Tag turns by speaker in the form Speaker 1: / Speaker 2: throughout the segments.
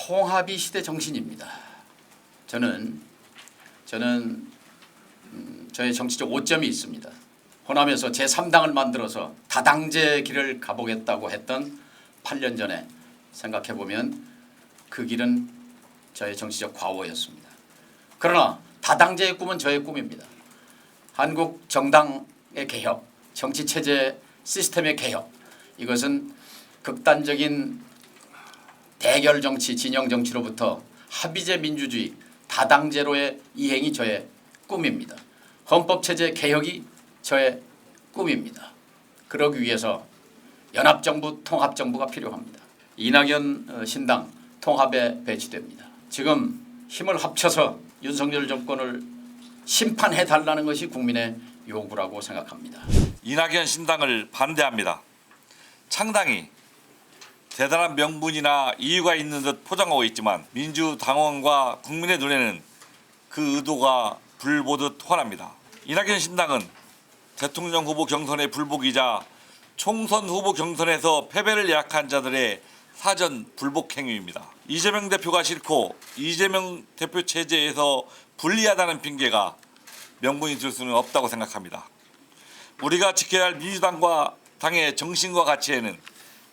Speaker 1: 통합이 시대 정신입니다. 저는 저의 정치적 오점이 있습니다. 호남에서 제3당을 만들어서 다당제 길을 가보겠다고 했던 8년 전에 생각해보면 그 길은 저의 정치적 과오였습니다. 그러나 다당제의 꿈은 저의 꿈입니다. 한국 정당의 개혁, 정치체제 시스템의 개혁, 이것은 극단적인 대결 정치, 진영 정치로부터 합의제 민주주의, 다당제로의 이행이 저의 꿈입니다. 헌법체제 개혁이 저의 꿈입니다. 그러기 위해서 연합정부, 통합정부가 필요합니다. 이낙연 신당 통합에 배치됩니다. 지금 힘을 합쳐서 윤석열 정권을 심판해달라는 것이 국민의 요구라고 생각합니다.
Speaker 2: 이낙연 신당을 반대합니다. 창당이 대단한 명분이나 이유가 있는 듯 포장하고 있지만 민주당원과 국민의 눈에는 그 의도가 불보듯 훤합니다. 이낙연 신당은 대통령 후보 경선의 불복이자 총선 후보 경선에서 패배를 예약한 자들의 사전 불복 행위입니다. 이재명 대표가 싫고 이재명 대표 체제에서 불리하다는 핑계가 명분이 될 수는 없다고 생각합니다. 우리가 지켜야 할 민주당과 당의 정신과 가치에는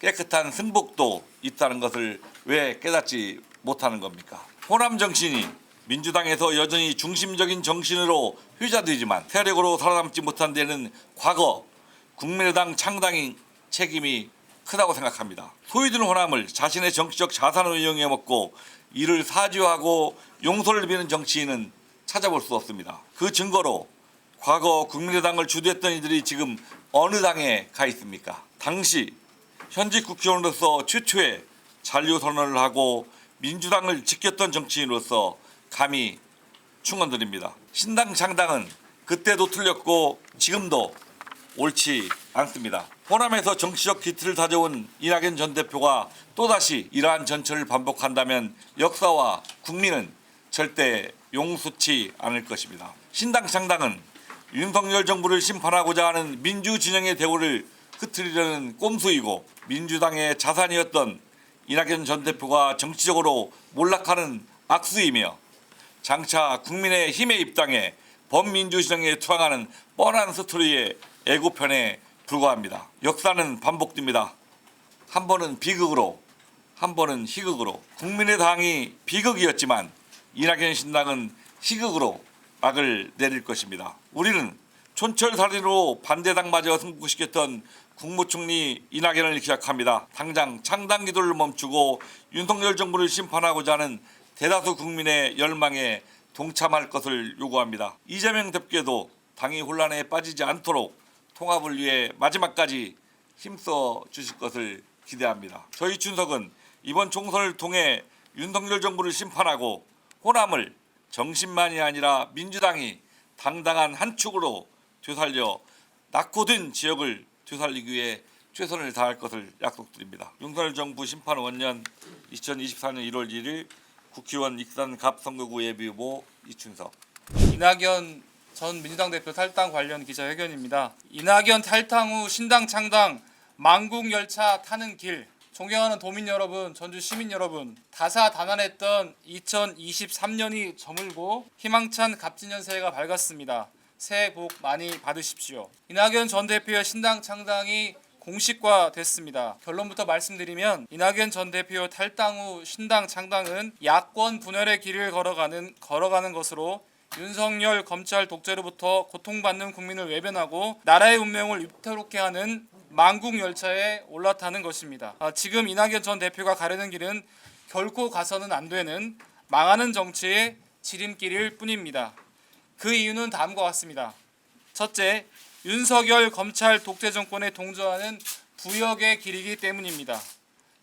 Speaker 2: 깨끗한 승복도 있다는 것을 왜 깨닫지 못하는 겁니까? 호남 정신이 민주당에서 여전히 중심적인 정신으로 회자되지만 세력으로 살아남지 못한 데는 과거 국민의당 창당의 책임이 크다고 생각합니다. 소유된 호남을 자신의 정치적 자산으로 이용해 먹고 이를 사죄하고 용서를 비는 정치인은 찾아볼 수 없습니다. 그 증거로 과거 국민의당을 주도했던 이들이 지금 어느 당에 가 있습니까? 당시 현직 국회의원으로서 최초의 잔류선언을 하고 민주당을 지켰던 정치인으로서 감히 충언드립니다. 신당 창당은 그때도 틀렸고 지금도 옳지 않습니다. 호남에서 정치적 기틀을 다져온 이낙연 전 대표가 또다시 이러한 전철을 반복한다면 역사와 국민은 절대 용서치 않을 것입니다. 신당 창당은 윤석열 정부를 심판하고자 하는 민주진영의 대우를 흐트리려는 꼼수이고 민주당의 자산이었던 이낙연 전 대표가 정치적으로 몰락하는 악수이며 장차 국민의 힘에 입당해 범민주진영에 투항하는 뻔한 스토리의 애고편에 불과합니다. 역사는 반복됩니다. 한 번은 비극으로, 한 번은 희극으로. 국민의당이 비극이었지만 이낙연 신당은 희극으로 악을 내릴 것입니다. 우리는 촌철살인으로 반대당마저 승복시켰던 국무총리 이낙연을 기약합니다. 당장 창당 기도를 멈추고 윤석열 정부를 심판하고자 하는 대다수 국민의 열망에 동참할 것을 요구합니다. 이재명 대표께도 당이 혼란에 빠지지 않도록 통합을 위해 마지막까지 힘써 주실 것을 기대합니다. 저희 춘석은 이번 총선을 통해 윤석열 정부를 심판하고 호남을 정신만이 아니라 민주당이 당당한 한 축으로 되살려 낙후된 지역을 되살리기 위해 최선을 다할 것을 약속드립니다. 윤석열 정부 심판 원년 2024년 1월 1일 국회의원 익산 갑 선거구 예비후보 이춘석.
Speaker 3: 이낙연 전 민주당 대표 탈당 관련 기자회견입니다. 이낙연 탈당 후 신당 창당 만국열차 타는 길. 존경하는 도민 여러분, 전주 시민 여러분, 다사다난했던 2023년이 저물고 희망찬 갑진년 새해가 밝았습니다. 새해 복 많이 받으십시오. 이낙연 전 대표의 신당 창당이 공식화됐습니다. 결론부터 말씀드리면 이낙연 전 대표 탈당 후 신당 창당은 야권 분열의 길을 걸어가는 것으로 윤석열 검찰 독재로부터 고통받는 국민을 외면하고 나라의 운명을 위태롭게 하는 만국열차에 올라타는 것입니다. 지금 이낙연 전 대표가 가려는 길은 결코 가서는 안 되는 망하는 정치의 지름길일 뿐입니다. 그 이유는 다음과 같습니다. 첫째, 윤석열 검찰 독재 정권에 동조하는 부역의 길이기 때문입니다.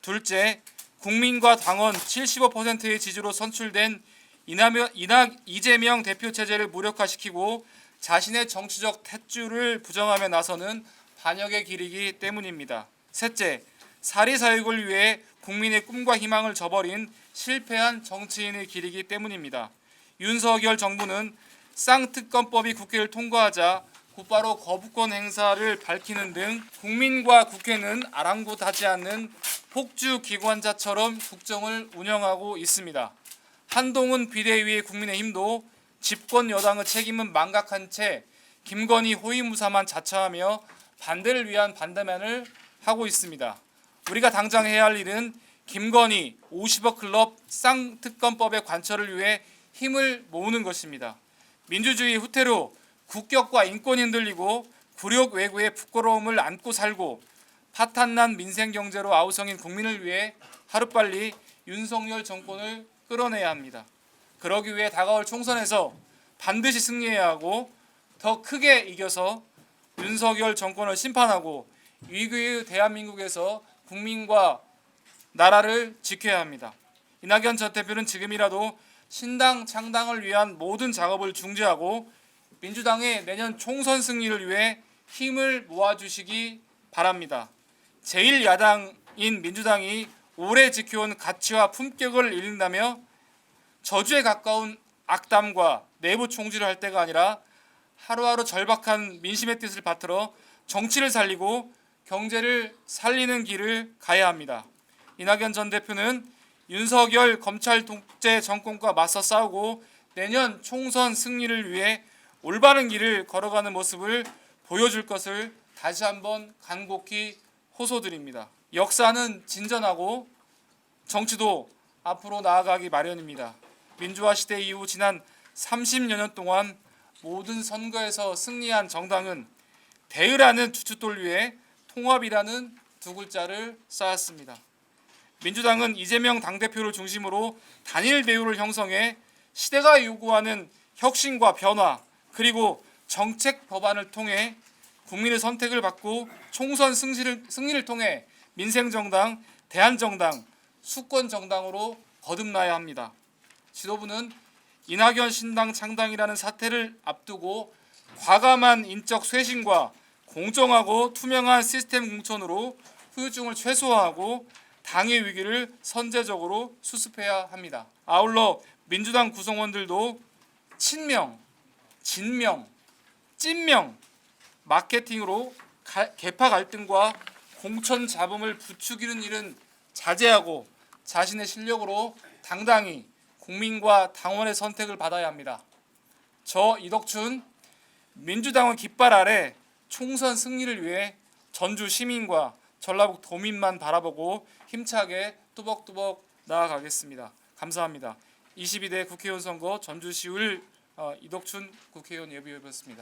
Speaker 3: 둘째, 국민과 당원 75%의 지지로 선출된 이재명 대표 체제를 무력화시키고 자신의 정치적 탯줄을 부정하며 나서는 반역의 길이기 때문입니다. 셋째, 사리사욕을 위해 국민의 꿈과 희망을 저버린 실패한 정치인의 길이기 때문입니다. 윤석열 정부는 쌍특검법이 국회를 통과하자 곧바로 거부권 행사를 밝히는 등 국민과 국회는 아랑곳하지 않는 폭주 기관자처럼 국정을 운영하고 있습니다. 한동훈 비대위의 국민의힘도 집권 여당의 책임은 망각한 채 김건희 호위무사만 자처하며 반대를 위한 반대만을 하고 있습니다. 우리가 당장 해야 할 일은 김건희 50억 클럽 쌍특검법의 관철을 위해 힘을 모으는 것입니다. 민주주의 후퇴로 국격과 인권이 흔들리고 굴욕 외구의 부끄러움을 안고 살고 파탄난 민생 경제로 아우성인 국민을 위해 하루빨리 윤석열 정권을 끌어내야 합니다. 그러기 위해 다가올 총선에서 반드시 승리해야 하고 더 크게 이겨서 윤석열 정권을 심판하고 위기의 대한민국에서 국민과 나라를 지켜야 합니다. 이낙연 전 대표는 지금이라도 신당 창당을 위한 모든 작업을 중지하고 민주당의 내년 총선 승리를 위해 힘을 모아주시기 바랍니다. 제1야당인 민주당이 오래 지켜온 가치와 품격을 잃는다며 저주에 가까운 악담과 내부 총질을 할 때가 아니라 하루하루 절박한 민심의 뜻을 받들어 정치를 살리고 경제를 살리는 길을 가야 합니다. 이낙연 전 대표는 윤석열 검찰 독재 정권과 맞서 싸우고 내년 총선 승리를 위해 올바른 길을 걸어가는 모습을 보여줄 것을 다시 한번 간곡히 호소드립니다. 역사는 진전하고 정치도 앞으로 나아가기 마련입니다. 민주화 시대 이후 지난 30여 년 동안 모든 선거에서 승리한 정당은 대의라는 주춧돌 위에 통합이라는 두 글자를 쌓았습니다. 민주당은 이재명 당대표를 중심으로 단일 대우를 형성해 시대가 요구하는 혁신과 변화 그리고 정책 법안을 통해 국민의 선택을 받고 총선 승리를 통해 민생정당, 대한정당, 수권정당으로 거듭나야 합니다. 지도부는 이낙연 신당 창당이라는 사태를 앞두고 과감한 인적 쇄신과 공정하고 투명한 시스템 공천으로 후유증을 최소화하고 당의 위기를 선제적으로 수습해야 합니다. 아울러 민주당 구성원들도 친명, 진명, 찐명, 마케팅으로 계파 갈등과 공천 잡음을 부추기는 일은 자제하고 자신의 실력으로 당당히 국민과 당원의 선택을 받아야 합니다. 저 이덕춘 민주당은 깃발 아래 총선 승리를 위해 전주 시민과 전라북 도민만 바라보고 힘차게 뚜벅뚜벅 나아가겠습니다. 감사합니다. 22대 국회의원 선거 전주시울 이덕춘 국회의원 예비후보였습니다.